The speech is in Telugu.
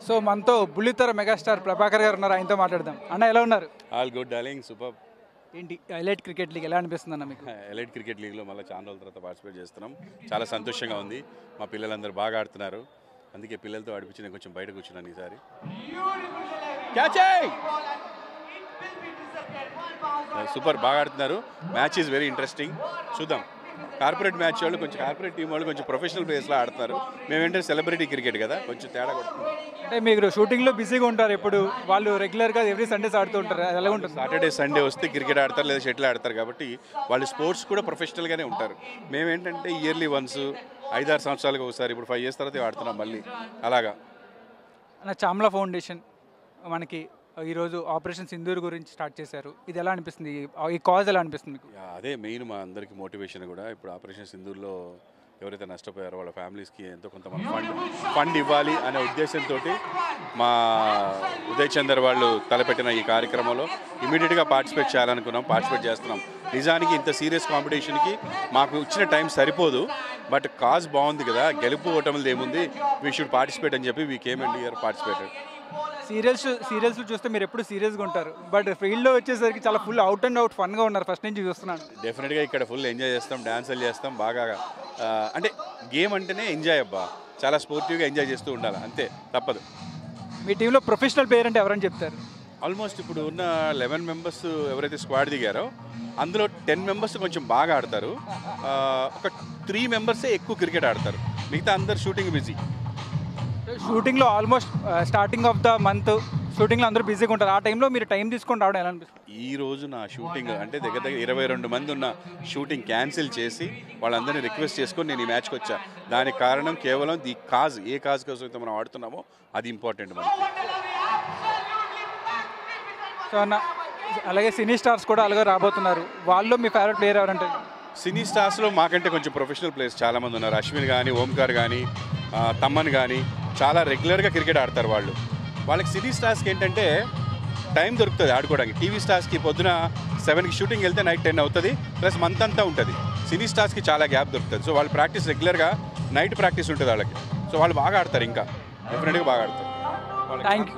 సో మనతో బుల్లితెర మెగాస్టార్ ప్రభాకర్ గారు ఉన్నారు, ఆయనతో మాట్లాడదాం. అన్న ఎలా ఉన్నారు? All good darling, super. ఏంటి ఎలైట్ క్రికెట్ లీగ్ ఎలా అనిపిస్తుంది అన్న మీకు? ఎలైట్ క్రికెట్ లీగ్లో మళ్ళీ చాలా రోజుల తర్వాత పార్టిసిపేట్ చేస్తున్నాం. చాలా సంతోషంగా ఉంది. మా పిల్లలందరూ బాగా ఆడుతున్నారు, అందుకే పిల్లలతో ఆడిపించి నేను కొంచెం బయట కూర్చున్నాను ఈసారి. సూపర్, బాగా ఆడుతున్నారు. Match is very interesting. చూద్దాం. కార్పొరేట్ మ్యాచ్ వాళ్ళు కొంచెం కార్పొరేట్ టీం వాళ్ళు కొంచెం ప్రొఫెషనల్ ప్లేయర్స్లో ఆడుతున్నారు. మేమేంటే సెలబ్రిటీ క్రికెట్ కదా, కొంచెం తేడా కొడుతుంది. అంటే మీరు షూటింగ్లో బిజీగా ఉంటారు, ఎప్పుడు వాళ్ళు రెగ్యులర్గా ఎవ్రీ సండేస్ ఆడుతూ ఉంటారు, అది ఎలా ఉంటుంది? సాటర్డే సండే వస్తే క్రికెట్ ఆడతారు లేదా షటిల్ ఆడతారు, కాబట్టి వాళ్ళు స్పోర్ట్స్ కూడా ప్రొఫెషనల్గానే ఉంటారు. మేమేంటంటే ఇయర్లీ వన్స్ 5-6 సంవత్సరాలకు ఒకసారి, ఇప్పుడు 5 years తర్వాత ఆడుతున్నాం మళ్ళీ అలాగా. అన్న చామ్లా ఫౌండేషన్ మనకి ఈరోజు ఆపరేషన్ సింధూర్ గురించి స్టార్ట్ చేశారు, ఇది ఎలా అనిపిస్తుంది? ఈ కాజ్ ఎలా అనిపిస్తుంది మీకు? అదే మెయిన్ మా అందరికి మోటివేషన్ కూడా. ఇప్పుడు ఆపరేషన్ సింధూర్లో ఎవరైతే నష్టపోయారో వాళ్ళ ఫ్యామిలీస్కి ఎంతో కొంత ఫండ్ ఇవ్వాలి అనే ఉద్దేశంతో మా ఉదయ్ చందర్ వాళ్ళు తలపెట్టిన ఈ కార్యక్రమంలో ఇమీడియట్గా పార్టిసిపేట్ చేయాలనుకున్నాం. పార్టిసిపేట్ చేస్తున్నాం. నిజానికి ఇంత సీరియస్ కాంపిటీషన్కి మాకు ఇచ్చిన టైం సరిపోదు, బట్ కాజ్ బాగుంది కదా, గెలుపు ఓటమిది ఏముంది, వీ షుడ్ పార్టిసిపేట్ అని చెప్పి we came and here participated. Serials చూస్తే మీరు ఎప్పుడు సీరియస్గా ఉంటారు, బట్ ఫీల్డ్లో వచ్చేసరికి చాలా ఫుల్ అవుట్ అండ్ అవుట్ ఫన్గా ఉన్నారు ఫస్ట్ నుంచి చూస్తున్నాను. డెఫినెట్గా ఇక్కడ ఫుల్ ఎంజాయ్ చేస్తాం, డ్యాన్సులు చేస్తాం బాగా. అంటే గేమ్ అంటేనే ఎంజాయ్ అబ్బా, చాలా స్పోర్టివ్గా ఎంజాయ్ చేస్తూ ఉండాలి, అంతే, తప్పదు. మీ టీంలో ప్రొఫెషనల్ ప్లేయర్ అంటే ఎవరని చెప్తారు? ఆల్మోస్ట్ ఇప్పుడు ఉన్న 11 members ఎవరైతే స్క్వాడ్ దిగారో అందులో 10 members కొంచెం బాగా ఆడతారు. ఒక 3 members ఎక్కువ క్రికెట్ ఆడతారు, మిగతా అందరు షూటింగ్ బిజీ. షూటింగ్లో almost starting of the month షూటింగ్లో అందరూ బిజీగా ఉంటారు, ఆ టైంలో మీరు టైం తీసుకొని రావడం ఎలా అనిపిస్తుంది? ఈ రోజు నా షూటింగ్ అంటే దగ్గర దగ్గర 22 మంది ఉన్న షూటింగ్ క్యాన్సిల్ చేసి వాళ్ళందరినీ రిక్వెస్ట్ చేసుకొని నేను ఈ మ్యాచ్కి వచ్చా. దానికి కారణం కేవలం ది కాజ్, ఏ కాజ్ కోసం అయితే మనం ఆడుతున్నామో అది ఇంపార్టెంట్ మనకి. సో అన్న, అలాగే సినీ స్టార్స్ కూడా అలాగే రాబోతున్నారు, వాళ్ళు మీ ఫేవరెట్ ప్లేయర్ ఎవరంటే? సినీ స్టార్స్లో మాకంటే కొంచెం ప్రొఫెషనల్ ప్లేయర్స్ చాలామంది ఉన్నారు. అశ్విన్ కానీ, ఓంకార్ కానీ, తమ్మన్ కానీ చాలా రెగ్యులర్గా క్రికెట్ ఆడతారు వాళ్ళు. వాళ్ళకి సినీ స్టార్స్కి ఏంటంటే టైం దొరుకుతుంది ఆడుకోవడానికి. టీవీ స్టార్స్కి పొద్దున 7కి షూటింగ్ వెళ్తే నైట్ 10 అవుతుంది, ప్లస్ మంత్ అంతా ఉంటుంది. సినీ స్టార్స్కి చాలా గ్యాప్ దొరుకుతుంది. సో వాళ్ళు ప్రాక్టీస్ రెగ్యులర్గా నైట్ ప్రాక్టీస్ ఉంటుంది వాళ్ళకి. సో వాళ్ళు బాగా ఆడతారు, ఇంకా డెఫినెట్గా బాగా ఆడతారు. Thank you.